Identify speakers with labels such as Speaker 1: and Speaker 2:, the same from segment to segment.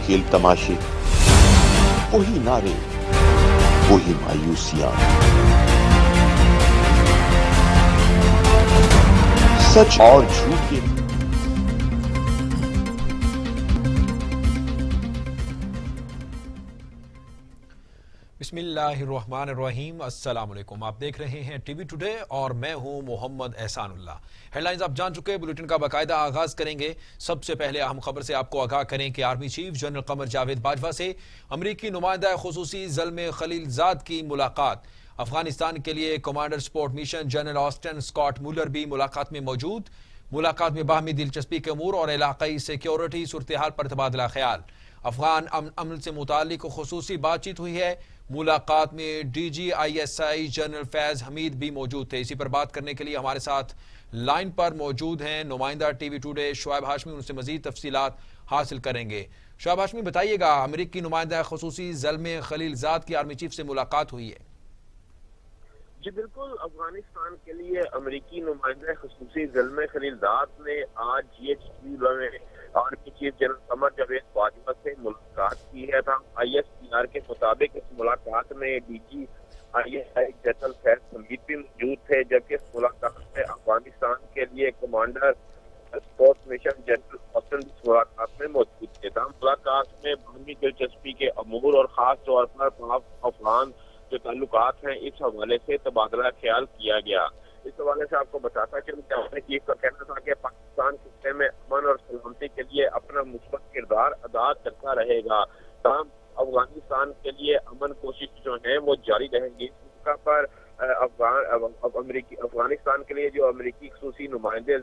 Speaker 1: खेल तमाशे, वही नारे, वही मायूसियां, सच और झूठ के
Speaker 2: बिस्मिल्लाहिर्रहमानिर्रहीम। अस्सलाम वालेकुम। आप देख रहे हैं टीवी टुडे और मैं हूं मोहम्मद एहसानुल्लाह। हेडलाइंस आप जान चुके हैं, बुलेटिन का बाकायदा आगाज करेंगे। सबसे पहले अहम खबर से आपको आगाह करें कि army chief general Qamar Javed Bajwa से अमरीकी नुमाइंदा खुसूसी ज़ल्मे खलीलजाद की मुलाकात। अफगानिस्तान के लिए commander support mission general Austin Scott Muller भी मुलाकात में मौजूद। मुलाकात में बाहमी दिलचस्पी के अमूर और इलाकाई सिक्योरिटी सूरत-ए-हाल पर तबादला ख्याल। अफगान अमन से मुतालिक खुसूसी बातचीत हुई है। मुलाकात में DGISI जनरल फैज हमीद भी मौजूद थे। इसी पर बात करने के लिए हमारे साथ लाइन पर मौजूद हैं नुमाइंदा टीवी टुडे शुएब हाशमी। उनसे मजीद तफसीलात हासिल करेंगे। शुएब हाशमी, बताइएगा, अमरीकी नुमाइंदा खुसूसी ज़ल्मे खलीलजाद की आर्मी चीफ से मुलाकात हुई है।
Speaker 3: जी बिल्कुल, अफगानिस्तान के लिए अमरीकी नुमाइंदा खुसूसी ज़ल्मे खलीलजाद ने आज GHQ में army chief general Qamar Javed Bajwa से मुलाकात की है। ISPR के मुताबिक इस मुलाकात में DGISI जनरल फैज हमीद भी मौजूद थे, जबकि इस मुलाकात में अफगानिस्तान के लिए commander support mission general Austin इस मुलाकात में मौजूद थे। मुलाकात में बाहमी दिलचस्पी के अमूर और खास तौर पर पाक अफगान जो ताल्लुकात हैं इस हवाले से तबादला ख्याल किया गया। इस हवाले से आपको बताता कि आर्मी चीफ का कहना था कि पाकिस्तान खित्ते में अमन और सलामती के लिए अपना मुस्बत किरदार अदा करता रहेगा। तमाम अफगानिस्तान के लिए अमन कोशिश जो है वो जारी रहेंगी। इस मौका पर अफगानिस्तान के लिए जो अमरीकी खुसूसी नुमाइंदे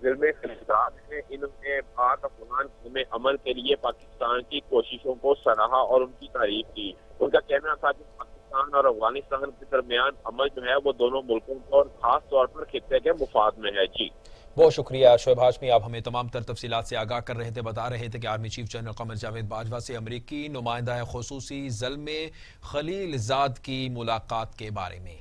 Speaker 3: ज़ल्मे खलीलजाद हैं, इन्होंने पाक अफगान में अमन के लिए पाकिस्तान की कोशिशों को सराहा और उनकी तारीफ की। उनका कहना था कि पाकिस्तान और अफगानिस्तान के दरमियान अमल जो है वो दोनों मुल्कों को और खास तौर पर खित्ते के मुफाद में है। जी
Speaker 2: बहुत शुक्रिया शुएब हाशमी, आप हमें तमाम तर तफसीलात से आगाह कर रहे थे। बता रहे थे कि army chief general Qamar Javed Bajwa से अमरीकी नुमाइंदा खुसूसी ज़ल्मे खलीलजाद की मुलाकात के बारे में।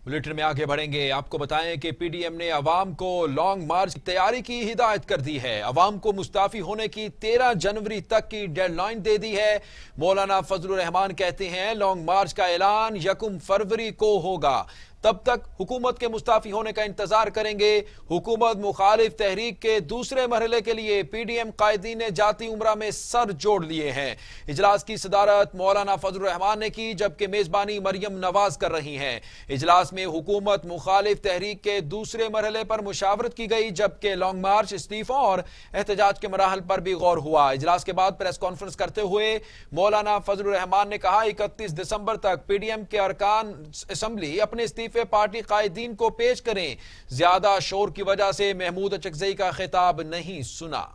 Speaker 2: बुलेटिन में आगे बढ़ेंगे। आपको बताएं कि PDM ने अवाम को लॉन्ग मार्च की तैयारी की हिदायत कर दी है। अवाम को मुस्ताफी होने की 13 जनवरी तक की डेडलाइन दे दी है। मौलाना फजलुर रहमान कहते हैं लॉन्ग मार्च का ऐलान 1 फरवरी को होगा, तब तक हुकूमत के मुस्ताफी होने का इंतजार करेंगे। हुकूमत मुखालिफ तहरीक के दूसरे मरहले के लिए PDM कायदीन ने जाती उम्रा में सर जोड़ लिए हैं। इजलास की सदारत मौलाना फजलुर रहमान ने की, जबकि मेजबानी मरियम नवाज कर रही हैं। इजलास में हुकूमत मुखालिफ तहरीक के दूसरे मरहले पर मुशावरत की गई, जबकि लॉन्ग मार्च, इस्तीफों और एहतजाज के मराहल पर भी गौर हुआ। इजलास के बाद प्रेस कॉन्फ्रेंस करते हुए मौलाना फजलुर रहमान ने कहा 31 दिसंबर तक PDM के अरकान असम्बली अपने पार्टी कायदीन को पेश करें। ज्यादा शोर की वजह से महमूद अचकजई का खिताब नहीं सुना।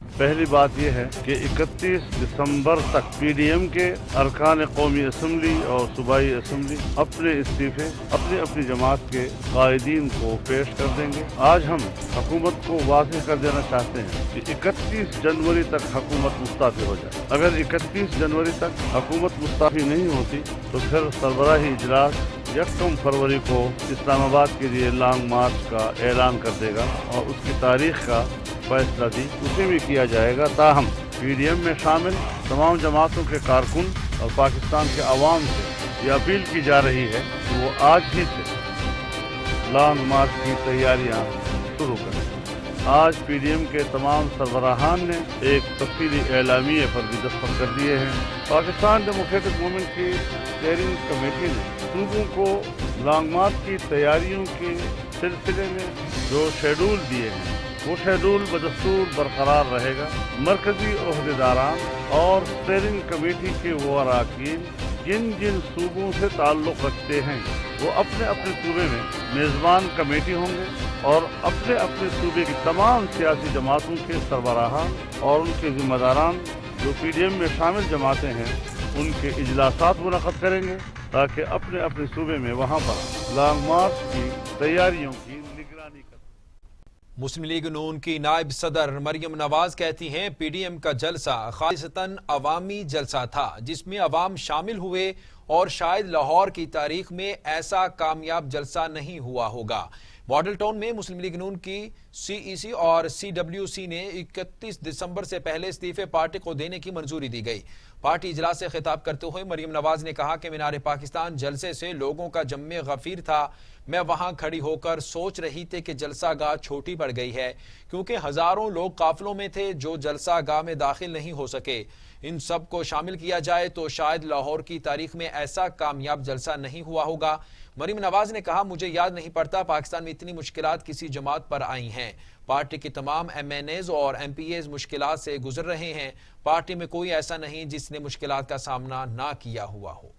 Speaker 4: पहली बात यह है कि 31 दिसंबर तक PDM के अरकान कौमी असम्बली और सूबाई असम्बली अपने इस्तीफे अपनी अपनी जमात के कायदीन को पेश कर देंगे। आज हम हुकूमत को वाज़ेह कर देना चाहते हैं कि 31 जनवरी तक हुकूमत मुस्ताफी हो जाए। अगर 31 जनवरी तक हुकूमत मुस्ताफी नहीं होती तो फिर सरबराही इजलास 1 फरवरी को इस्लामाबाद के लिए लॉन्ग मार्च का ऐलान कर देगा और उसकी तारीख का फैसला भी उसे भी किया जाएगा। ताहम PDM में शामिल तमाम जमातों के कारकुन और पाकिस्तान के अवाम से ये अपील की जा रही है कि वो आज ही से लॉन्ग मार्च की तैयारियां शुरू करें। आज PDM के तमाम सरबराहान ने एक तफसीली एलामिये पर भी दस्तखत कर दिए हैं। पाकिस्तान डेमोक्रेटिक मूवमेंट की स्टीयरिंग कमेटी ने सूबों को लॉन्ग मार्च की तैयारियों के सिलसिले में जो शेड्यूल दिए हैं वो शेड्यूल बदस्तूर बरकरार रहेगा। मरकजी ओहदेदारान और स्टीयरिंग कमेटी के वो अरकान जिन जिन सूबों से ताल्लुक़ रखते हैं वो अपने अपने सूबे में मेज़बान कमेटी होंगे और अपने अपने सूबे की तमाम सियासी जमातों के सरबराहान और उनके जिम्मेदारान जो PDM में शामिल जमातें हैं उनके इजलासात मुनक़्क़द करेंगे ताकि अपने अपने सूबे में वहाँ पर लॉन्ग मार्च की तैयारियों की निगरानी कर।
Speaker 2: मुस्लिम लीग नून की नायब सदर मरियम नवाज कहती हैं PDM का जलसा खालिसतन अवामी जलसा था जिसमें अवाम शामिल हुए और शायद लाहौर की तारीख में ऐसा कामयाब जलसा नहीं हुआ होगा। मॉडल टाउन में मुस्लिम लीग नून की CEC और CWC ने 31 दिसंबर से पहले इस्तीफे पार्टी को देने की मंजूरी दी गई। पार्टी इजलास से खिताब करते हुए मरियम नवाज ने कहा कि मीनार पाकिस्तान जलसे से लोगों का जम्मे गफीर था। मैं वहां खड़ी होकर सोच रही थी कि जलसा गाह छोटी पड़ गई है, क्योंकि हजारों लोग काफिलों में थे जो जलसा गाह में दाखिल नहीं हो सके। इन सब को शामिल किया जाए तो शायद लाहौर की तारीख में ऐसा कामयाब जलसा नहीं हुआ होगा। मरियम नवाज ने कहा, मुझे याद नहीं पड़ता पाकिस्तान में इतनी मुश्किलात किसी जमात पर आई हैं। पार्टी के तमाम MNAs और MPAs मुश्किलात से गुजर रहे हैं। पार्टी में कोई ऐसा नहीं जिसने मुश्किलात का सामना ना किया हुआ हो।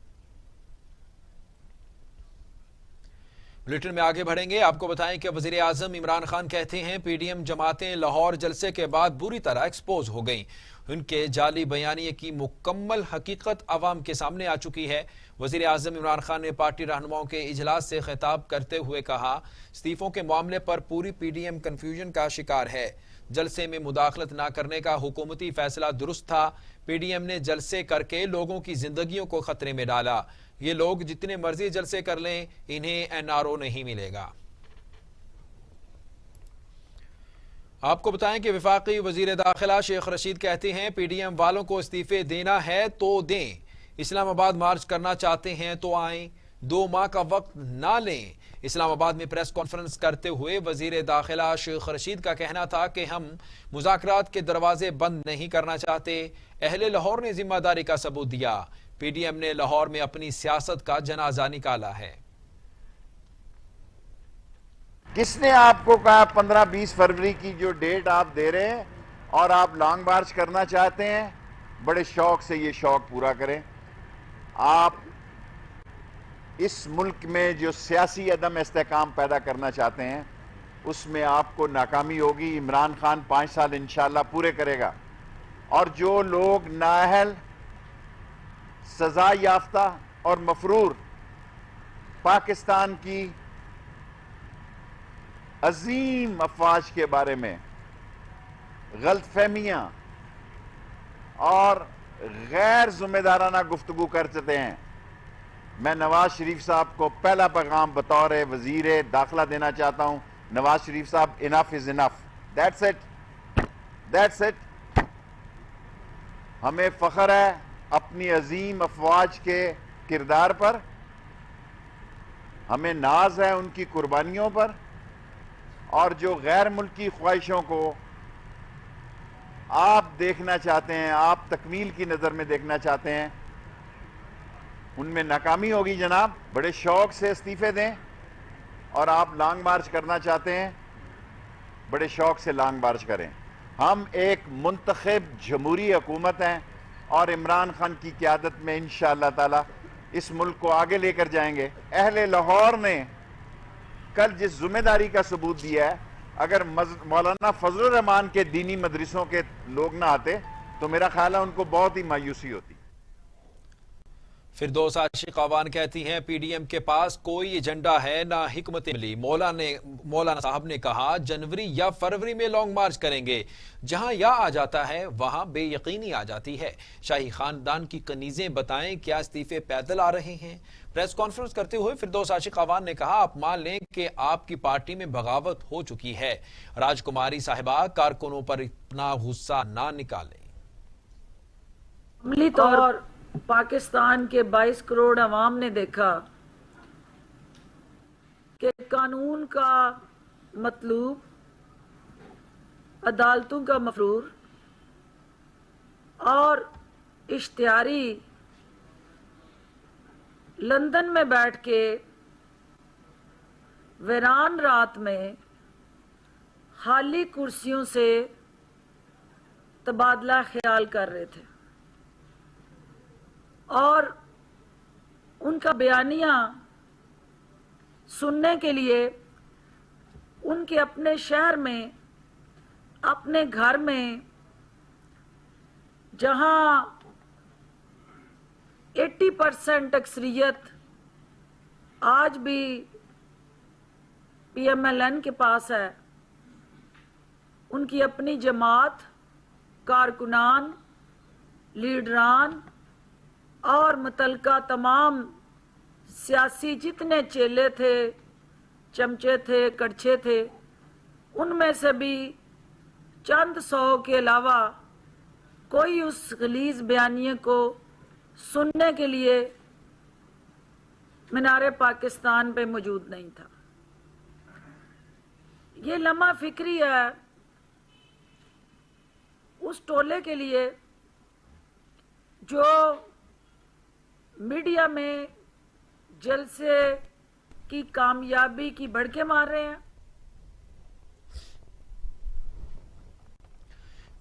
Speaker 2: बुलेटिन में आगे बढ़ेंगे। आपको बताएं कि वजीर आजम इमरान खान कहते हैं PDM जमातें लाहौर जलसे के बाद बुरी तरह एक्सपोज हो गईं। उनके जाली बयानिए की मुकम्मल हकीकत अवाम के सामने आ चुकी है। वजीर आजम इमरान खान ने पार्टी रहनुमाओं के इजलास से खिताब करते हुए कहा, इस्तीफों के मामले पर पूरी PDM कंफ्यूजन का शिकार है। जलसे में मुदाखलत ना करने का हुकूमती फैसला दुरुस्त था। PDM ने जलसे करके लोगों की जिंदगियों को खतरे में डाला। ये लोग जितने मर्जी जलसे कर लें, इन्हें NRO नहीं मिलेगा। आपको बताएं कि वफाकी वजीर दाखिला शेख रशीद कहते हैं PDM वालों को इस्तीफे देना है तो दें, इस्लामाबाद मार्च करना चाहते हैं तो आएं, 2 माह का वक्त ना लें। इस्लामाबाद में प्रेस कॉन्फ्रेंस करते हुए वजीर दाखिला शेख रशीद का कहना था कि हम मुज़ाकरात के दरवाजे बंद नहीं करना चाहते। अहले लाहौर ने जिम्मेदारी का सबूत दिया। PDM ने लाहौर में अपनी सियासत का जनाजा निकाला है।
Speaker 5: किसने आपको कहा 15-20 फरवरी की जो डेट आप दे रहे हैं और आप लॉन्ग मार्च करना चाहते हैं, बड़े शौक से ये शौक पूरा करें। आप इस मुल्क में जो सियासी अदम इस्तेहकाम पैदा करना चाहते हैं उसमें आपको नाकामी होगी। इमरान खान 5 साल इंशाअल्लाह पूरे करेगा और जो लोग नाअहल, सजा याफ्ता और मफरूर पाकिस्तान की अजीम अफवाज के बारे में गलतफहमियां और गैर जिम्मेदाराना गुफ्तगू करते हैं, मैं नवाज शरीफ साहब को पहला पैगाम बतौर वजीर दाखिला देना चाहता हूं। नवाज शरीफ साहब, enough is enough. That's it, that's it. हमें फख्र है अपनी अजीम अफवाज के किरदार पर, हमें नाज है उनकी कुर्बानियों पर, और जो गैर मुल्की ख्वाहिशों को आप देखना चाहते हैं, आप तकमील की नज़र में देखना चाहते हैं, उनमें नाकामी होगी जनाब। बड़े शौक से इस्तीफे दें। और आप लॉन्ग मार्च करना चाहते हैं, बड़े शौक से लॉन्ग मार्च करें। हम एक मुंतखब जमहूरी हुकूमत हैं और इमरान खान की क़यादत में इंशाअल्लाह ताला इस मुल्क को आगे लेकर जाएंगे। अहले लाहौर ने कल जिस जिम्मेदारी का सबूत दिया है, अगर मौलाना फजलुर रहमान के दीनी मदरसों के लोग ना आते तो मेरा ख्याल है उनको बहुत ही मायूसी होती।
Speaker 2: फिरदौस आशिक अवान कहती हैं PDM के पास कोई एजेंडा है ना हिकमत अमली। मौलाना साहब ने कहा जनवरी या फरवरी में लॉन्ग मार्च करेंगे। जहां या आ जाता है वहां बेयकीनी आ जाती है। शाही खानदान की कनीजें बताएं क्या इस्तीफे पैदल आ रहे हैं। प्रेस कॉन्फ्रेंस करते हुए फिरदौस आशिक अवान ने कहा, आप मान लें कि आपकी पार्टी में बगावत हो चुकी है। राजकुमारी साहिबा, कारकुनों पर इतना गुस्सा ना निकालें।
Speaker 6: अमली तौर पाकिस्तान के 22 करोड़ अवाम ने देखा कि कानून का मतलूब, अदालतों का मफरूर और इश्तिहारी लंदन में बैठ के वीरान रात में खाली कुर्सियों से तबादला ख्याल कर रहे थे और उनका बयानिया सुनने के लिए उनके अपने शहर में, अपने घर में, जहां 80% अक्सरियत आज भी PMLN के पास है, उनकी अपनी जमात, कारकुनान, लीडरान और मुतलका तमाम सियासी जितने चेले थे चमचे थे, कड़छे थे, उनमें से भी चंद सौ के अलावा कोई उस गलीज बयानिए को सुनने के लिए मीनारे पाकिस्तान पे मौजूद नहीं था। ये लम्हा फिक्री है उस टोले के लिए जो मीडिया में जलसे की कामयाबी की भड़के मार रहे हैं।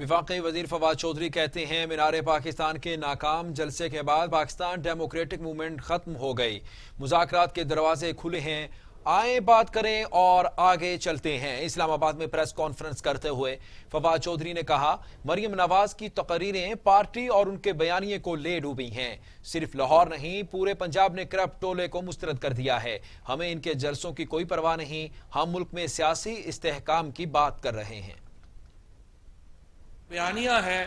Speaker 2: वफाकी वजीर फवाद चौधरी कहते हैं मीनारे पाकिस्तान के नाकाम जलसे के बाद पाकिस्तान डेमोक्रेटिक मूवमेंट खत्म हो गई, मुज़ाकरात के दरवाजे खुले हैं, आए बात करें और आगे चलते हैं। इस्लामाबाद में प्रेस कॉन्फ्रेंस करते हुए फवाद चौधरी ने कहा, मरियम नवाज की तकरीरें पार्टी और उनके बयानिए को ले डूबी हैं। सिर्फ लाहौर नहीं, पूरे पंजाब ने करप्ट टोले को मुस्तरद कर दिया है। हमें इनके जलसों की कोई परवाह नहीं, हम मुल्क में सियासी इस्तेहकाम की बात कर रहे हैं।
Speaker 7: बयानिया है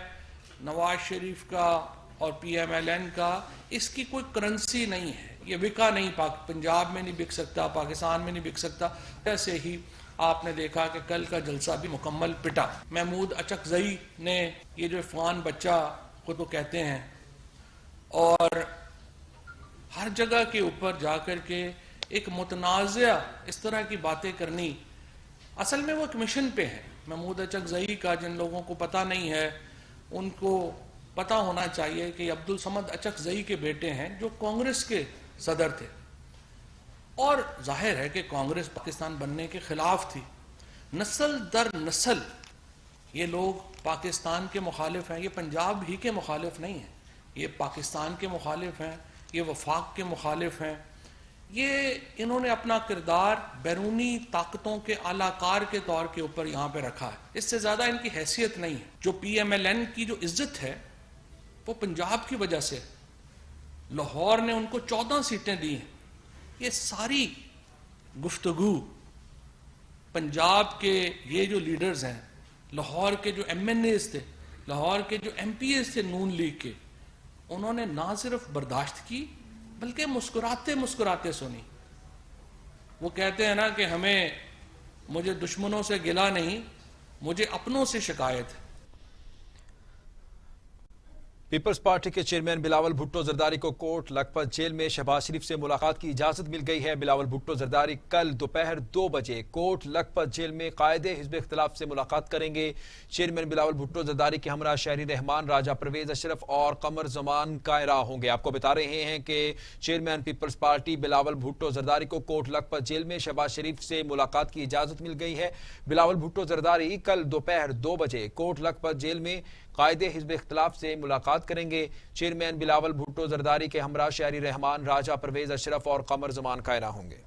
Speaker 7: नवाज शरीफ का और PMLN का, इसकी कोई करेंसी नहीं है, ये बिका नहीं, पंजाब में नहीं बिक सकता, पाकिस्तान में नहीं बिक सकता। ऐसे ही आपने देखा कि कल का जलसा भी मुकम्मल पिटा। महमूद अचकजई ने ये जो अफगान बच्चा खुद को कहते हैं और हर जगह के ऊपर जाकर के एक मुतनाज़ा इस तरह की बातें करनी, असल में वो एक मिशन पे है। महमूद अचकजई का जिन लोगों को पता नहीं है उनको पता होना चाहिए कि अब्दुल समद अचकजई के बेटे हैं जो कांग्रेस के सदर थे, और जाहिर है कि कांग्रेस पाकिस्तान बनने के खिलाफ थी। नस्ल दर नस्ल ये लोग पाकिस्तान के मुखालिफ हैं, ये पंजाब ही के मुखालिफ नहीं हैं, ये पाकिस्तान के मुखालिफ हैं, ये वफाक के मुखालिफ हैं। ये इन्होंने अपना किरदार बैरूनी ताकतों के आलाकार के तौर के ऊपर यहाँ पे रखा है, इससे ज़्यादा इनकी हैसियत नहीं है। जो PMLN की जो इज्जत है वो पंजाब की वजह से, लाहौर ने उनको 14 सीटें दी हैं। ये सारी गुफ्तगू पंजाब के ये जो लीडर्स हैं, लाहौर के जो MNAs थे, लाहौर के जो MPs थे नून लीग के, उन्होंने ना सिर्फ बर्दाश्त की बल्कि मुस्कुराते मुस्कुराते सुनी। वो कहते हैं ना कि मुझे दुश्मनों से गिला नहीं, मुझे अपनों से शिकायत है।
Speaker 2: पीपल्स पार्टी के चेयरमैन बिलावल भुट्टो जरदारी को कोट लखपत जेल में शहबाज शरीफ से मुलाकात की इजाजत मिल गई है। बिलावल भुट्टो जरदारी कल दोपहर 2 बजे कोट लखपत जेल में कायदे हिज़्ब इख्तिलाफ से मुलाकात करेंगे। चेयरमैन बिलावल भुट्टो जरदारी के हमरा शहरी रहमान, राजा परवेज अशरफ और कमर जमान कायरा होंगे। आपको बता रहे हैं कि chairman peoples party Bilawal Bhutto Zardari को कोट लखपत जेल में शहबाज शरीफ से मुलाकात की इजाजत मिल गई है। बिलावल भुट्टो जरदारी कल दोपहर 2 बजे कोट लखपत जेल में कायदे हिज़्ब इख्तिलाफ से मुलाकात करेंगे। चेयरमैन बिलावल भुट्टो जरदारी के हमरा शहरी रहमान, राजा परवेज अशरफ और कमर जमान कायरा होंगे।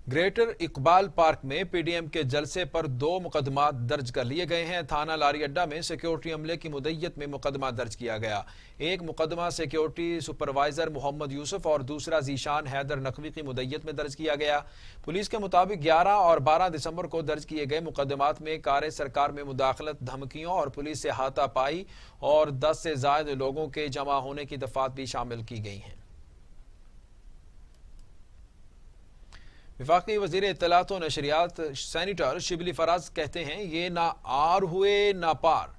Speaker 2: ग्रेटर इकबाल पार्क में PDM के जलसे पर 2 मुकदमा दर्ज कर लिए गए हैं। थाना लारी अड्डा में सिक्योरिटी अमले की मुद्दत में मुकदमा दर्ज किया गया। एक मुकदमा सिक्योरिटी सुपरवाइजर मोहम्मद यूसुफ और दूसरा जीशान हैदर नकवी की मुद्दत में दर्ज किया गया। पुलिस के मुताबिक 11 और 12 दिसंबर को दर्ज किए गए मुकदमात में कार सरकार में मुदाखलत, धमकियों और पुलिस से हाथापाई और 10 से ज्यादा लोगों के जमा होने की दफात भी शामिल की गई हैं। वफाकी वजीर इत्तलात व नशरियात सेनेटर शिबली फराज कहते हैं, ये ना आर हुए ना पार,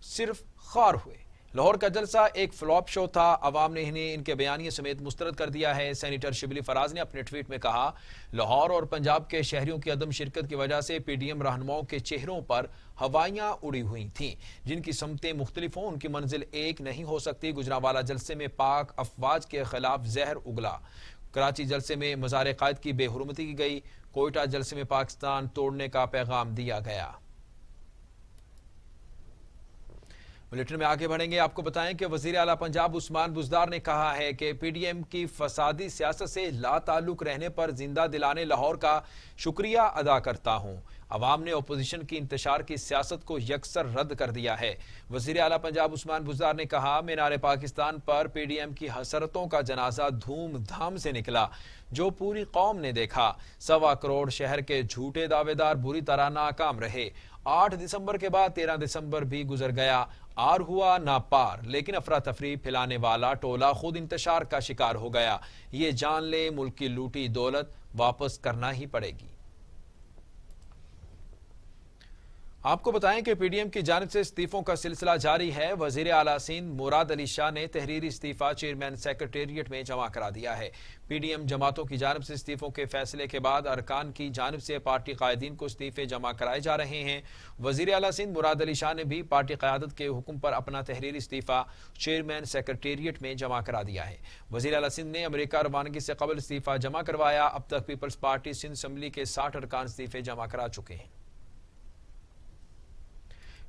Speaker 2: सिर्फ खार हुए। लाहौर का जलसा एक फ्लॉप शो था, अवाम ने इन्हें इनके बयानिए समेत मुस्तरद कर दिया है। सेनेटर शिबली फराज ने अपने ट्वीट में कहा, लाहौर और पंजाब के शहरियों की अदम शिरकत की वजह से PDM रहनुमाओं के चेहरों पर हवाइयां उड़ी हुई थीं, जिनकी समतें मुख्तलिफ हों, उनकी मंजिल एक नहीं हो सकती। गुजरांवाला जलसे में पाक अफवाज के खिलाफ जहर उगला। कराची जलसे में मज़ार कायद की बेहुरमती की गई। कोयटा जलसे में पाकिस्तान तोड़ने का पैगाम दिया गया। बुलेटिन में आगे बढ़ेंगे। आपको बताएं कि वजीर आला पंजाब उस्मान बुज़दार ने कहा है कि PDM की फसादी सियासत से लाताल्लुक रहने पर जिंदा दिलाने लाहौर का शुक्रिया अदा करता हूं। अवाम ने अपोजिशन की इंतशार की सियासत को यकसर रद्द कर दिया है। वजीर आला पंजाब उस्मान बुज़दार ने कहा, मीनारे पाकिस्तान पर PDM की हसरतों का जनाजा धूमधाम से निकला, जो पूरी कौम ने देखा। 1.25 करोड़ शहर के झूठे दावेदार बुरी तरह नाकाम रहे 8 दिसंबर के बाद 13 दिसंबर भी गुजर गया, आर हुआ ना पार, लेकिन अफरा तफरी फैलाने वाला टोला खुद इंतशार का शिकार हो गया। ये जान ले मुल्क की लूटी दौलत वापस करना ही पड़ेगी। आपको बताएं कि पीडीएम की जानिब से इस्तीफों का सिलसिला जारी है। वजीर आला सिंध मुराद अली शाह ने तहरीरी इस्तीफा चेयरमैन सेक्रेटेरिएट में जमा करा दिया है। पीडीएम जमातों की जानिब से इस्तीफों के फैसले के बाद अरकान की जानिब से पार्टी कायदीन को इस्तीफे जमा कराए जा रहे हैं। वजीर आला सिंध मुराद अली शाह ने भी पार्टी क़यादत के हुक्म पर अपना तहरीरी इस्तीफा चेयरमैन सेक्रेटेरिएट में जमा करा दिया है। वजीर आला सिंध ने अमेरिका रवानगी से कबल इस्तीफा जमा करवाया। अब तक पीपल्स पार्टी सिंध असम्बली के 60 अरकान इस्तीफे जमा करा चुके हैं।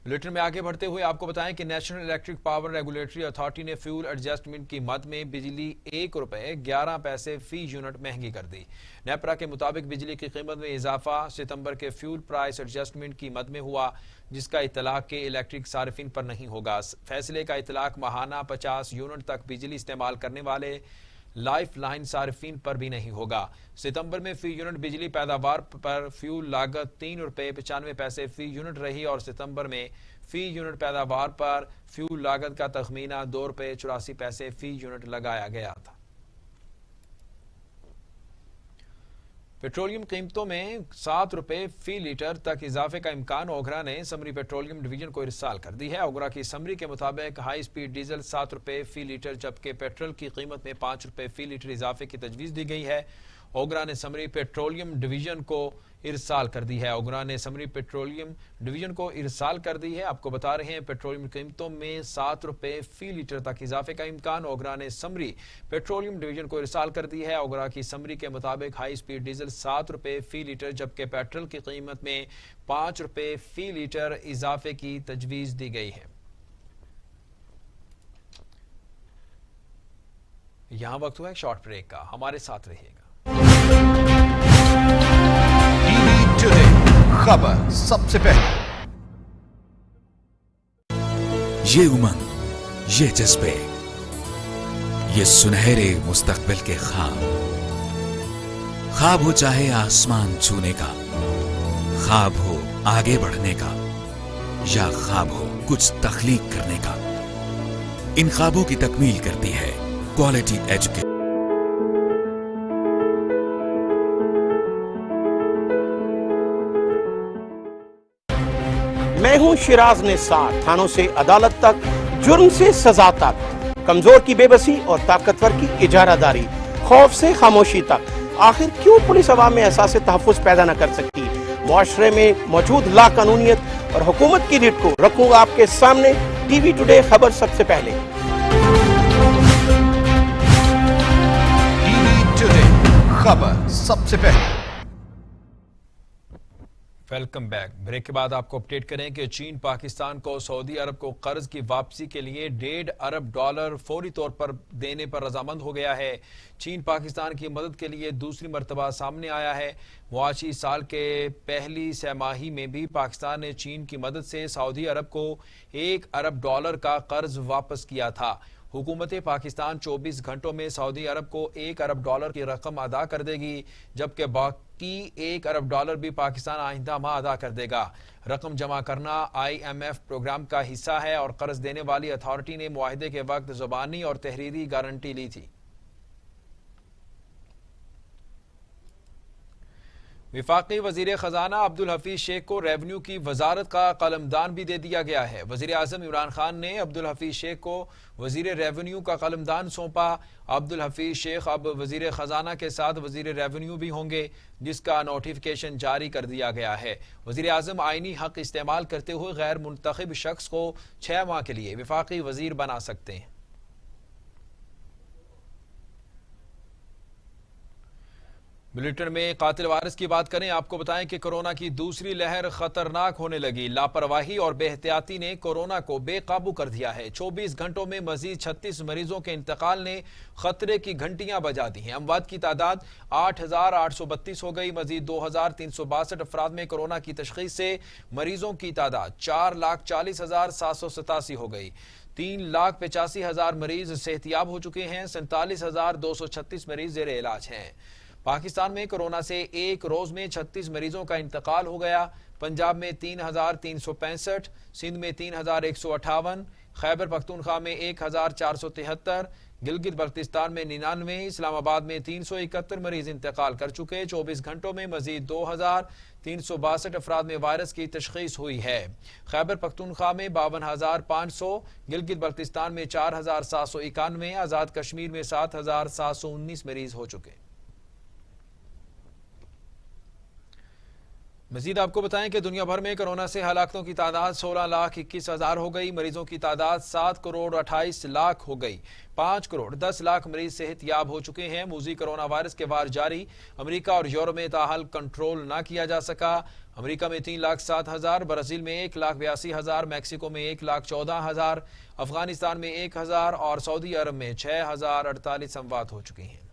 Speaker 2: बुलेटिन में आगे बढ़ते हुए आपको बताएं कि national electric power regulatory authority ने फ्यूल एडजस्टमेंट की मद में बिजली ₹1.11 फी यूनिट महंगी कर दी। नेपरा के मुताबिक बिजली की कीमत में इजाफा सितंबर के फ्यूल प्राइस एडजस्टमेंट की मद में हुआ, जिसका इतलाक के इलेक्ट्रिक सार्फिन पर नहीं होगा। फैसले का इतलाक माहाना 50 यूनिट तक बिजली इस्तेमाल करने वाले लाइफ लाइन सार्फिन पर भी नहीं होगा। सितंबर में फी यूनिट बिजली पैदावार पर फ्यूल लागत ₹3.95 फी यूनिट रही और सितंबर में फी यूनिट पैदावार पर फ्यूल लागत का तखमीना ₹2.84 फी यूनिट लगाया गया था। पेट्रोलियम कीमतों में ₹7 फी लीटर तक इजाफे का इम्कान ओगरा ने समरी पेट्रोलियम डिवीजन को इरसाल कर दी है। ओगरा की समरी के मुताबिक हाई स्पीड डीजल ₹7 फी लीटर जबकि पेट्रोल की कीमत में ₹5 फी लीटर इजाफे की तजवीज़ दी गई है। ओगरा ने समरी पेट्रोलियम डिवीजन को इरसाल कर दी है। ओगरा ने समरी पेट्रोलियम डिवीजन को इरसाल कर दी है। आपको बता रहे हैं पेट्रोलियम कीमतों में ₹7 फी लीटर तक इजाफे का इम्कान ओगरा ने समरी पेट्रोलियम डिवीजन को इरसाल कर दी है। ओगरा की समरी के मुताबिक हाई स्पीड डीजल ₹7 फी लीटर जबकि पेट्रोल की कीमत में ₹5 फी लीटर इजाफे की तजवीज़ दी गई है। यहां वक्त हुआ है शॉर्ट ब्रेक का, हमारे साथ रहिएगा।
Speaker 8: खबर सबसे पहले,
Speaker 9: ये उमंग, ये जज्बे, ये सुनहरे मुस्तकबिल के ख्वाब हो चाहे आसमान छूने का, ख्वाब हो आगे बढ़ने का, या ख्वाब हो कुछ तख्लीक करने का, इन ख्वाबों की तकमील करती है क्वालिटी एजुकेशन।
Speaker 10: मैं हूं शिराज निसार। थानों से अदालत तक, जुर्म से सजा तक, कमजोर की बेबसी और ताकतवर की इजारादारी, खौफ से खामोशी तक, आखिर क्यों पुलिस अवाम में एहसास तहफ़्फ़ुज़ पैदा न कर सकती? मुआशरे में मौजूद लाकानूनियत और हुकूमत की रीढ़ को रखूंगा आपके सामने। टीवी टुडे खबर सबसे पहले।
Speaker 8: टीवी टुडे खबर सबसे पहले।
Speaker 2: Welcome back. ब्रेक के बाद आपको अपडेट करें कि चीन पाकिस्तान को सऊदी अरब को कर्ज की वापसी के लिए $1.5 अरब फौरी तौर पर देने पर रजामंद हो गया है। चीन पाकिस्तान की मदद के लिए दूसरी मरतबा सामने आया है। मुआशी साल के पहली सहमाही में भी पाकिस्तान ने चीन की मदद से सऊदी अरब को $1 अरब का कर्ज वापस किया था। हुकूमत पाकिस्तान 24 घंटों में सऊदी अरब को $1 अरब की रकम अदा कर देगी, जबकि बाकी $1 अरब भी पाकिस्तान आइंदा माह अदा कर देगा। रकम जमा करना IMF प्रोग्राम का हिस्सा है और कर्ज देने वाली अथॉरिटी ने मुआहिदे के वक्त ज़ुबानी और तहरीरी गारंटी ली थी। वफाकी वजीर खजाना अब्दुल हफीज शेख को रेवेन्यू की वजारत का कलमदान भी दे दिया गया है। वजीर आजम इमरान खान ने अब्दुल हफीज शेख को वजीर रेवेन्यू का कलमदान सौंपा। अब्दुल हफीज शेख अब वजीर खजाना के साथ वजीर रेवेन्यू भी होंगे, जिसका नोटिफिकेशन जारी कर दिया गया है। वजीर आजम आईनी हक इस्तेमाल करते हुए गैर मुंतखब शख्स को 6 माह के लिए वफाकी वजीर बना सकते हैं। बुलेटिन में कातिल वायरस की बात करें। आपको बताएं कि कोरोना की दूसरी लहर खतरनाक होने लगी। लापरवाही और बेहतियाती ने कोरोना को बेकाबू कर दिया है। 24 घंटों में मजीद 36 मरीजों के इंतकाल ने खतरे की घंटियां बजा दी हैं। अमवात की तादाद 8,832 हो गई। मजीद 2,362 अफराद में कोरोना की तशखीस से मरीजों की तादाद 4,40,787 हो गई। 3,85,000 मरीज सेहतियाब हो चुके हैं। 47,236 मरीज जेर इलाज हैं। पाकिस्तान में कोरोना से एक रोज में 36 मरीजों का इंतकाल हो गया। पंजाब में 3,365, सिंध में 3,158, खैबर पख्तूनख्वा में 1,473, गिलगित बल्तिस्तान में 99, इस्लामाबाद में 371 मरीज इंतकाल कर चुके। 24 घंटों में मजीद 2,362 अफराद में वायरस की तशखीस हुई है। खैबर पख्तूनख्वा में 52,500, गिलगित बल्तिस्तान में 4,791, आज़ाद कश्मीर में 7,719 मरीज हो चुके। मजीद आपको बताएं कि दुनिया भर में कोरोना से हलाकतों की तादाद 16,21,000 हो गई। मरीजों की तादाद 7,28,00,000 हो गई। 5,10,00,000 मरीज सेहतयाब हो चुके हैं। मूजी कोरोना वायरस के वार जारी। अमेरिका और यूरोप में ताहाल कंट्रोल ना किया जा सका। अमेरिका में 3,07,000, ब्राजील में 1,82,000, मैक्सिको में 1,14,000, अफगानिस्तान में 1,000 और सऊदी अरब में 6,048 अमवात हो चुकी हैं।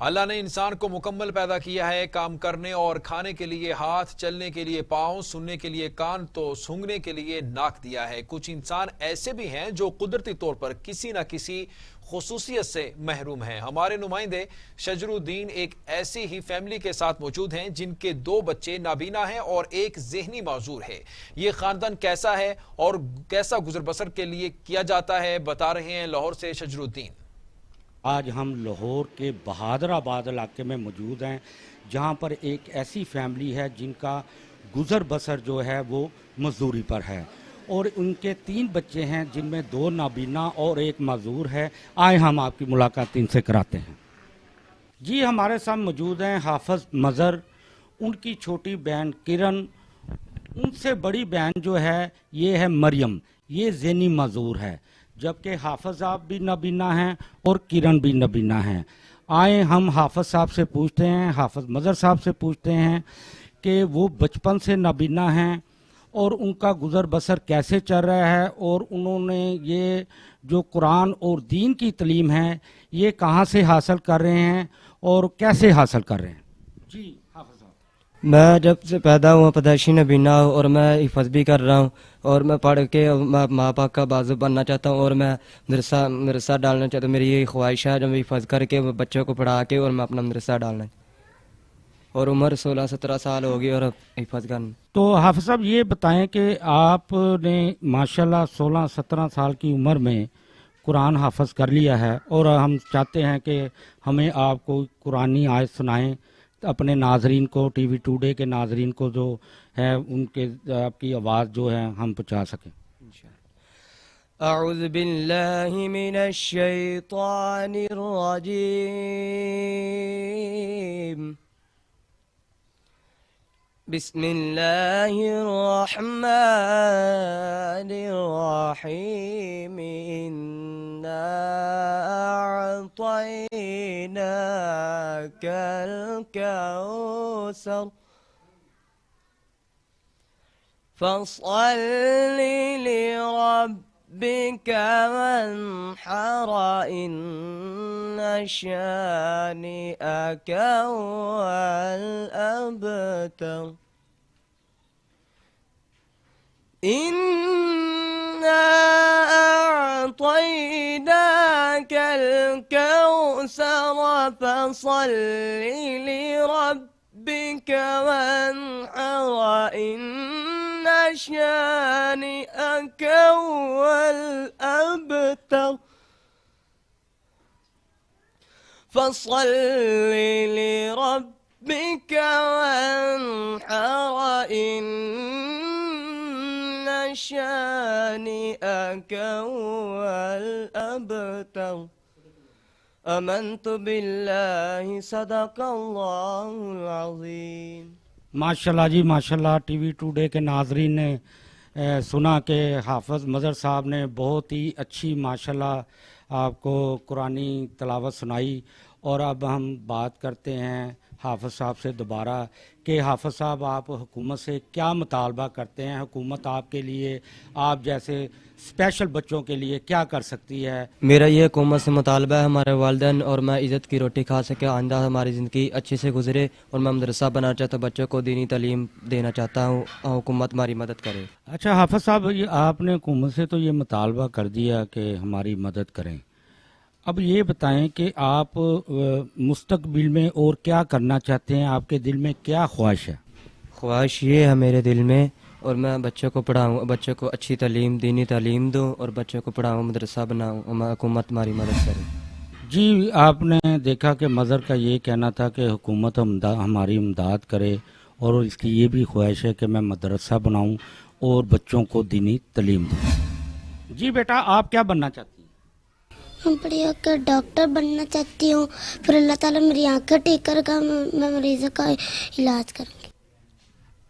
Speaker 2: अल्लाह ने इंसान को मुकम्मल पैदा किया है, काम करने और खाने के लिए हाथ, चलने के लिए पाँव, सुनने के लिए कान तो सूंघने के लिए नाक दिया है। कुछ इंसान ऐसे भी हैं जो कुदरती तौर पर किसी न किसी खुसूसियत से महरूम हैं। हमारे नुमाइंदे शजरुद्दीन एक ऐसी ही फैमिली के साथ मौजूद हैं जिनके 2 बच्चे नाबीना हैं और एक ज़हनी माजूर है। ये खानदान कैसा है और कैसा गुजर बसर के लिए किया जाता है, बता रहे हैं लाहौर से शजरुद्दीन।
Speaker 11: आज हम लाहौर के बहादुराबाद इलाके में मौजूद हैं, जहां पर एक ऐसी फैमिली है जिनका गुजर बसर जो है वो मजदूरी पर है और उनके 3 बच्चे हैं जिनमें 2 नाबीना और 1 माजूर है। आए हम आपकी मुलाकात इनसे कराते हैं। जी हमारे साथ मौजूद हैं हाफिज मज़र, उनकी छोटी बहन किरण, उनसे बड़ी बहन जो है ये है मरियम, ये ज़हनी माजूर है, जबकि हाफिज साहब भी नबीना हैं और किरण भी नबीना हैं। आए हम हाफिज साहब से पूछते हैं, हाफिज मज़र साहब से पूछते हैं कि वो बचपन से नबीना हैं और उनका गुजर बसर कैसे चल रहा है और उन्होंने ये जो कुरान और दीन की तालीम है ये कहाँ से हासिल कर रहे हैं और कैसे हासिल कर रहे हैं। जी हाफिज साहब।
Speaker 12: मैं जब से पैदा हुआ पैदाइशी नबीना हूँ और मैं हिफाज भी कर रहा हूँ और मैं पढ़ के माँ बाप का बाजू बनना चाहता हूँ और मैं मदरसा डालना चाहता हूँ। मेरी यही ख्वाहिश है, जब मैं हिफाज करके बच्चों को पढ़ा के और मैं अपना मदरसा डालना है और उम्र 16-17 साल होगी और हिफाज करना।
Speaker 11: तो हाफिज साहब ये बताएं कि आपने माशाल्लाह 16-17 साल की उम्र में कुरान हाफिज कर लिया है और हम चाहते हैं कि हमें आप कोई कुरानी आयत सुनाएं अपने नाजरीन को, टीवी टुडे के नाजरीन को जो है उनके आपकी आवाज़ जो है हम पहुँचा सकें।
Speaker 12: अऊज़ु बिल्लाहि मिनश शैतानिर रजीम। बिस्मिल्लाहिर रहमानिर रहीम। इन्ना अअतैनाकल कौसर फस्सल्लि लिरब्बिक वन्हर इन्न शानिअक हुवल अबतर। इन्ना अअतैनाकल कौसर फस्सल्लि लिरब्बिक वन्हर इन्न शानिअक हुवल अबतर। फस्सल्लि लिरब्बिक वन्हर इन्न शानिअक हुवल अबतर। अमन्तु बिल्लाहि सदक़ल्लाहुल अज़ीम।
Speaker 11: माशाल्लाह जी माशाल्लाह। टीवी टुडे के नाजरीन ने सुना कि हाफिज मज़र साहब ने बहुत ही अच्छी माशाल्लाह आपको कुरानी तिलावत सुनाई। और अब हम बात करते हैं हाफिज साहब से दोबारा कि हाफिज साहब आप हुकूमत से क्या मुतालबा करते हैं, हुकूमत आपके लिए, आप जैसे स्पेशल बच्चों के लिए क्या कर सकती है?
Speaker 12: मेरा ये हुकूमत से मुतालबा है हमारे वालिदैन और मैं इज़्ज़त की रोटी खा सके, आइंदा हमारी ज़िंदगी अच्छे से गुजरे और मैं मदरसा बनाना चाहता हूँ, बच्चों को दीनी तालीम देना चाहता हूँ, हुकूमत हमारी मदद करे।
Speaker 11: अच्छा हाफिज साहब, ये आपने हुकूमत से तो ये मुतालबा कर दिया कि हमारी मदद करें, اب یہ بتائیں کہ آپ مستقبل میں اور کیا کرنا چاہتے ہیں, آپ کے دل میں کیا خواہش ہے؟
Speaker 12: خواہش یہ ہے میرے دل میں، اور میں بچوں کو پڑھاؤں، بچوں کو اچھی تعلیم، دینی تعلیم دوں اور بچوں کو پڑھاؤں، مدرسہ بناؤں، حکومت ہماری مدد کرے۔
Speaker 11: جی آپ نے دیکھا کہ مظہر کا یہ کہنا تھا کہ حکومت ہماری امداد کرے، اور اس کی یہ بھی خواہش ہے کہ میں مدرسہ بناؤں اور بچوں کو دینی تعلیم دوں۔ جی بیٹا آپ کیا بننا چاہتی ہیں؟
Speaker 13: میں بڑی ہو کر ڈاکٹر بننا چاہتی ہوں، پھر اللہ تعالیٰ میری آنکھیں ٹھیک کر کے میں مریضوں کا علاج کروں گی۔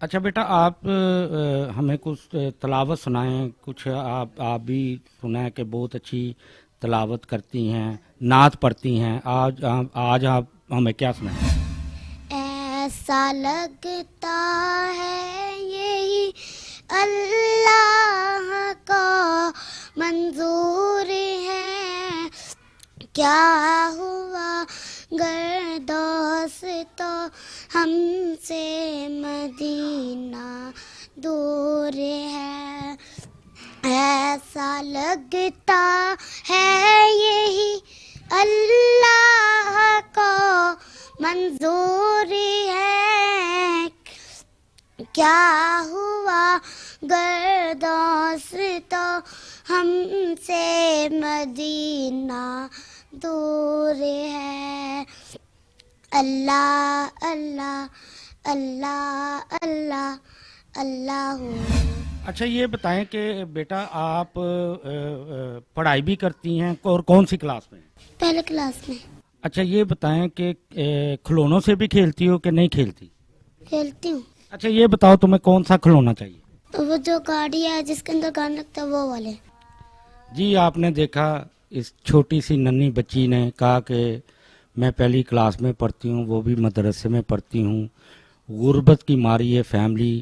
Speaker 11: اچھا بیٹا آپ ہمیں کچھ تلاوت سنائیں، کچھ آپ بھی سنا ہے کہ بہت اچھی تلاوت کرتی ہیں، نعت پڑھتی ہیں، آج آپ ہمیں کیا سنائیں؟
Speaker 13: ایسا لگتا ہے یہی اللہ کا منظور ہے، کیا ہوا گردوس تو ہم سے مدینہ دور ہے، ایسا لگتا ہے یہی اللہ کا منظور ہے، کیا ہوا گردوس تو ہم سے مدینہ دور ہے، اللہ اللہ اللہ اللہ اللہ۔
Speaker 11: اچھا یہ بتائیں کہ بیٹا آپ پڑھائی بھی کرتی ہیں اور کون سی کلاس میں؟
Speaker 13: پہلے کلاس میں۔
Speaker 11: اچھا یہ بتائیں کہ کھلونوں سے بھی کھیلتی ہو کہ نہیں کھیلتی؟
Speaker 13: کھیلتی ہوں۔
Speaker 11: اچھا یہ بتاؤ تمہیں کون سا کھلونا چاہیے؟
Speaker 13: وہ جو گاڑی ہے جس کے اندر گانا لگتا ہے وہ والے۔
Speaker 11: جی آپ نے دیکھا اس چھوٹی سی ننھی بچی نے کہا کہ میں پہلی کلاس میں پڑھتی ہوں، وہ بھی مدرسے میں پڑھتی ہوں، غربت کی ماری ہے فیملی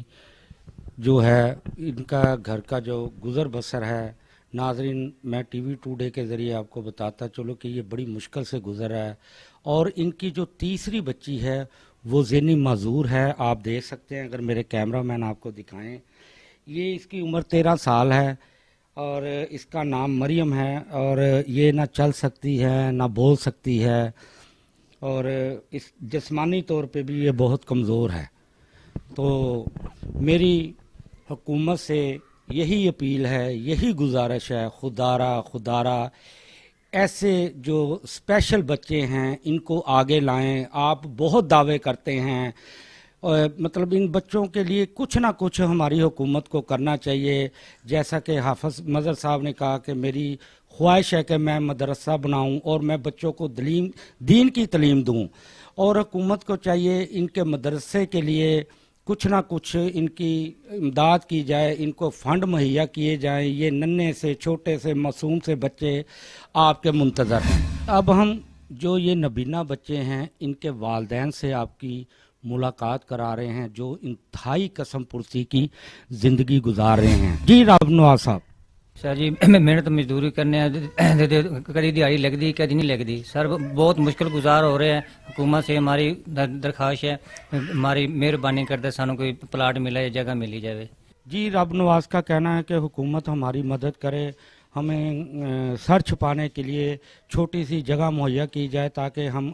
Speaker 11: جو ہے، ان کا گھر کا جو گزر بسر ہے۔ ناظرین میں ٹی وی ٹوڈے کے ذریعے آپ کو بتاتا چلو کہ یہ بڑی مشکل سے گزر ہے، اور ان کی جو تیسری بچی ہے وہ ذہنی معذور ہے، آپ دیکھ سکتے ہیں اگر میرے کیمرہ مین آپ کو دکھائیں، یہ اس کی عمر 13 سال ہے اور اس کا نام مریم ہے، اور یہ نہ چل سکتی ہے نہ بول سکتی ہے، اور اس جسمانی طور پہ بھی یہ بہت کمزور ہے۔ تو میری حکومت سے یہی اپیل ہے، یہی گزارش ہے، خدارا ایسے جو اسپیشل بچے ہیں ان کو آگے لائیں۔ آپ بہت دعوے کرتے ہیں، مطلب ان بچوں کے لیے کچھ نہ کچھ ہماری حکومت کو کرنا چاہیے، جیسا کہ حافظ مظہر صاحب نے کہا کہ میری خواہش ہے کہ میں مدرسہ بناؤں اور میں بچوں کو دین کی تعلیم دوں، اور حکومت کو چاہیے ان کے مدرسے کے لیے کچھ نہ کچھ ان کی امداد کی جائے، ان کو فنڈ مہیا کیے جائیں۔ یہ ننھے سے چھوٹے سے معصوم سے بچے آپ کے منتظر ہیں۔ اب ہم جو یہ نبینہ بچے ہیں ان کے والدین سے آپ کی ملاقات کرا رہے ہیں جو انتہائی قسم پرسی کی زندگی گزار رہے ہیں۔ جی راب نواز صاحب۔
Speaker 14: سر جی محنت مزدوری کرنے کدی دیہڑی لگتی کدی نہیں لگتی سر، بہت مشکل گزار ہو رہے ہیں۔ حکومت سے ہماری درخواست ہے، ہماری مہربانی کرتے سانو کوئی پلاٹ ملا یا جگہ ملی جائے۔
Speaker 11: جی رب نواز کا کہنا ہے کہ حکومت ہماری مدد کرے، ہمیں سر چھپانے کے لیے چھوٹی سی جگہ مہیا کی جائے تاکہ ہم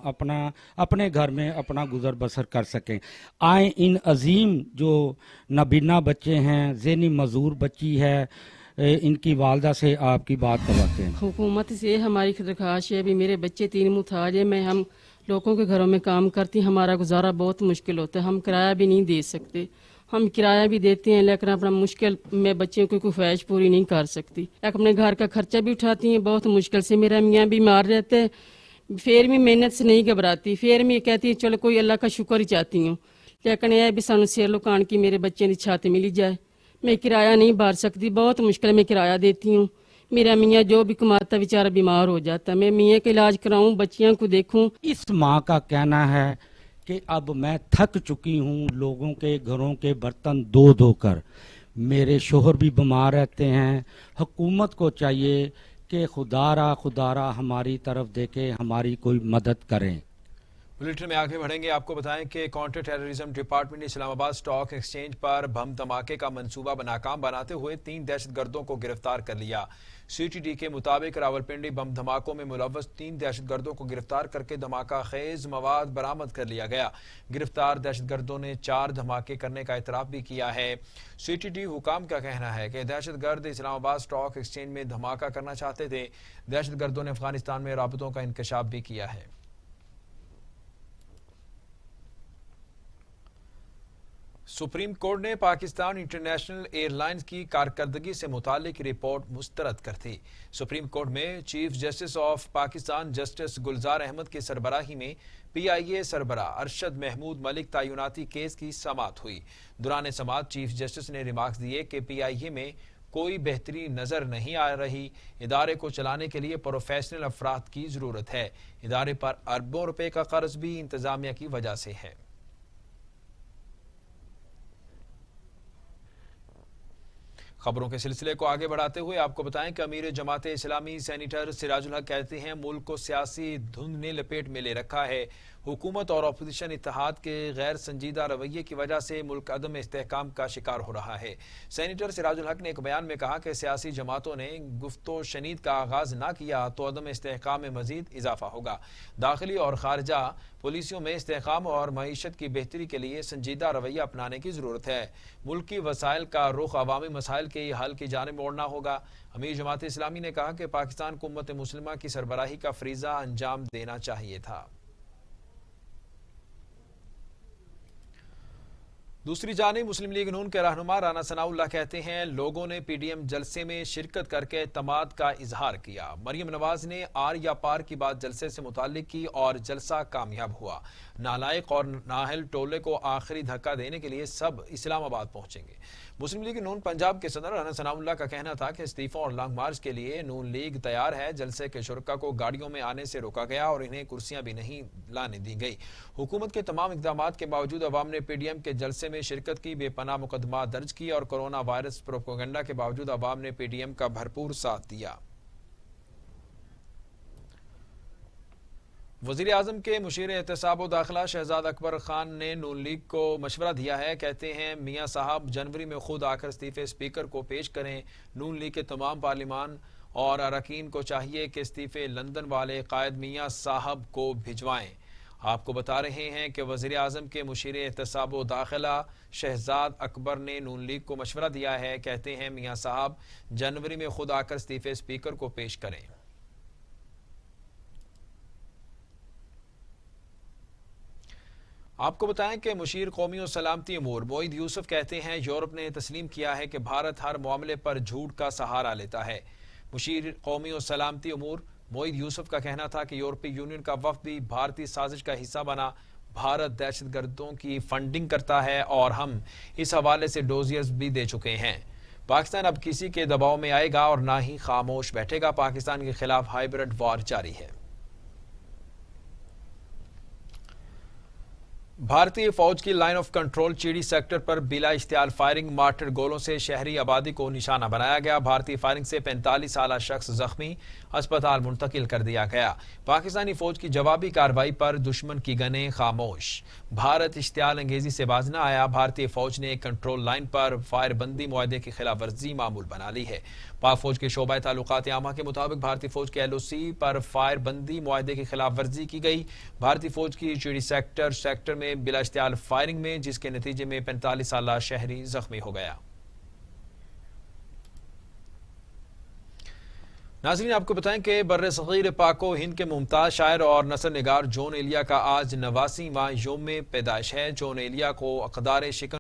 Speaker 11: اپنے گھر میں اپنا گزر بسر کر سکیں۔ آئیں ان عظیم جو نابینا بچے ہیں، ذہنی معذور بچی ہے، ان کی والدہ سے آپ کی بات کرواتے ہیں۔
Speaker 15: حکومت سے ہماری درخواست ہے، بھی میرے بچے 3 محتاج ہیں، میں ہم لوگوں کے گھروں میں کام کرتی، ہمارا گزارا بہت مشکل ہوتا ہے، ہم کرایہ بھی نہیں دے سکتے، ہم کرایہ بھی دیتے ہیں لیکن اپنا مشکل میں بچوں کی کوئی خواہش پوری نہیں کر سکتی، اپنے گھر کا خرچہ بھی اٹھاتی ہیں بہت مشکل سے۔ میرا میاں بیمار رہتے ہیں، پھر بھی محنت سے نہیں گھبراتی، پھر بھی کہتی ہے چلو کوئی اللہ کا شکر ہی چاہتی ہوں، لیکن یہ بھی سانو سیر لکان کی میرے بچے کی چھت ملی جائے۔ میں کرایہ نہیں بھر سکتی، بہت مشکل میں کرایہ دیتی ہوں، میرا میاں جو بھی کماتا بیچارہ بیمار ہو جاتا ہے، میں میاں کا علاج کراؤں، بچیاں کو دیکھوں۔
Speaker 11: اس ماں کا کہنا ہے کہ اب میں تھک چکی ہوں لوگوں کے گھروں کے برتن دھو کر، میرے شوہر بھی بیمار رہتے ہیں، حکومت کو چاہیے کہ خدارا ہماری طرف دیکھے، ہماری کوئی مدد کریں۔
Speaker 2: बुलेटिन में आगे बढ़ेंगे। आपको बताएं कि काउंटर टेररिज्म डिपार्टमेंट ने इस्लामाबाद स्टॉक एक्सचेंज पर बम धमाके का मंसूबा नाकाम बनाते हुए 3 दहशतगर्दों को गिरफ्तार कर लिया। सीटीडी के मुताबिक रावलपिंडी बम धमाकों में मुलव्वस 3 दहशतगर्दों को गिरफ्तार करके धमाका खेज मवाद बरामद कर लिया गया। गिरफ्तार दहशतगर्दों ने 4 धमाके करने का इतराफ भी किया है। सीटीडी हुकाम का कहना है कि दहशतगर्द इस्लामाबाद स्टॉक एक्सचेंज में धमाका करना चाहते थे। दहशतगर्दों ने अफगानिस्तान में राबतों का इंकशाफ भी किया है। सुप्रीम कोर्ट ने पाकिस्तान इंटरनेशनल एयरलाइंस की कारकर्दगी से मुतालिक रिपोर्ट मुस्तरद कर दी। सुप्रीम कोर्ट में chief justice of Pakistan justice Gulzar Ahmed की सरबराही में PIA सरबराह अरशद महमूद मलिक तैनाती केस की समाअत हुई। दौरान समाअत चीफ जस्टिस ने रिमार्क्स दिए कि PIA में कोई बेहतरी नजर नहीं आ रही। इदारे को चलाने के लिए प्रोफेशनल अफराद की जरूरत है। इदारे पर अरबों रुपए का कर्ज भी इंतजामिया की वजह से है। खबरों के सिलसिले को आगे बढ़ाते हुए आपको बताएं कि अमीर जमात इस्लामी सेनेटर सिराजुल हक कहते हैं मुल्क को सियासी धुंध ने लपेट में ले रखा है। हुकूमत और अपोजिशन इत्तेहाद के गैर संजीदा रवैये की वजह से मुल्क अदम इस्तेहकाम का शिकार हो रहा है। सेनेटर सिराजुल हक ने एक बयान में कहा कि सियासी जमातों ने गुफ्तो शनीद का आगाज ना किया तो अदम इस्तेहकाम में मजीद इजाफा होगा। दाखिली और खारजा पुलिसियों में इस्तेहकाम और मईशत की बेहतरी के लिए संजीदा रवैया अपनाने की जरूरत है। मुल्क की वसाइल का रुख अवामी मसाइल के हल की जानिब मोड़ना होगा। अमीर जमात इस्लामी ने कहा कि पाकिस्तान को उम्मत मुस्लिमा की सरबराही का फरीजा अंजाम देना चाहिए था। दूसरी जानिब मुस्लिम लीग नून के रहनुमा राना सनाउल्लाह कहते हैं लोगों ने PDM जलसे में शिरकत करके तमाद का इजहार किया। मरियम नवाज ने आर या पार की बात जलसे से मुताल्लिक की और जलसा कामयाब हुआ। नालायक और नाहल टोले को आखिरी धक्का देने के लिए सब इस्लामाबाद पहुंचेंगे। मुस्लिम लीग नून पंजाब के सदर राना सनाउल्लाह का कहना था कि इस्तीफा और लॉन्ग मार्च के लिए नून लीग तैयार है। जलसे के शुरका को गाड़ियों में आने से रोका गया और इन्हें कुर्सियां भी नहीं लाने दी गई। हुकूमत के तमाम इक़दामात के बावजूद अवाम ने PDM के जलसे में शिरकत की, बेपनाह मुकदमा दर्ज की और कोरोना वायरस प्रोपेगेंडा के बावजूद अवाम ने PDM का भरपूर साथ दिया। वज़ीर आज़म के मुशीर एहतसाब व दाखिला शहजाद अकबर खान ने नून लीग को मशवरा दिया है। कहते हैं मियाँ साहब जनवरी में खुद आकर इस्तीफे स्पीकर को पेश करें। नून लीग के तमाम पार्लिमान और अरकान को चाहिए कि इस्तीफे लंदन वाले कायद मियाँ साहब को भिजवाएं। आपको बता रहे हैं कि वज़ीर आज़म के मुशीर एहतसाब व दाखिला शहजाद अकबर ने नून लीग को मशवरा दिया है। कहते हैं मियाँ साहब जनवरी में खुद आकर इस्तीफे स्पीकर को पेश करें। आपको बताएं कि मुशीर कौमी और सलामती अमूर मोईद यूसुफ कहते हैं यूरोप ने तस्लीम किया है कि भारत हर मामले पर झूठ का सहारा लेता है। मुशीर कौमी और सलामती अमूर मोईद यूसुफ का कहना था कि यूरोपीय यूनियन का वफ़द भी भारतीय साजिश का हिस्सा बना। भारत दहशतगर्दों की फंडिंग करता है और हम इस हवाले से डोजियर्स भी दे चुके हैं। पाकिस्तान अब किसी के दबाव में आएगा और ना ही खामोश बैठेगा। पाकिस्तान के खिलाफ हाइब्रिड वॉर जारी है। भारतीय फौज की लाइन ऑफ कंट्रोल चीड़ी सेक्टर पर बिला इख्तियार फायरिंग मार्टर गोलों से शहरी आबादी को निशाना बनाया गया। भारतीय फायरिंग से 45 साल शख्स जख्मी, अस्पताल मुंतकिल कर दिया गया। पाकिस्तानी फौज की जवाबी कार्रवाई पर दुश्मन की गनें खामोश। भारत इश्तियाल अंगेजी से बाज न आया। भारतीय फौज ने कंट्रोल लाइन पर फायरबंदी मुआहदे की खिलाफ वर्जी मामूल बना ली है। पाक फौज के शोबा ताल्लुकात आमा के मुताबिक भारतीय फौज के LOC पर फायरबंदी मुआहदे की खिलाफ वर्जी की गई। भारतीय फौज की चीड़ी सेक्टर में बिला इख्तियार फायरिंग में जिसके नतीजे में 45 साल शहरी जख्मी हो गया। नाज़रीन आपको बताएं कि बर्रे सगीर पाको हिंद के मुमताज शायर और नसर निगार जॉन एलिया का आज 89वां यौम पैदाइश है। जॉन एलिया को अक़दार शिकन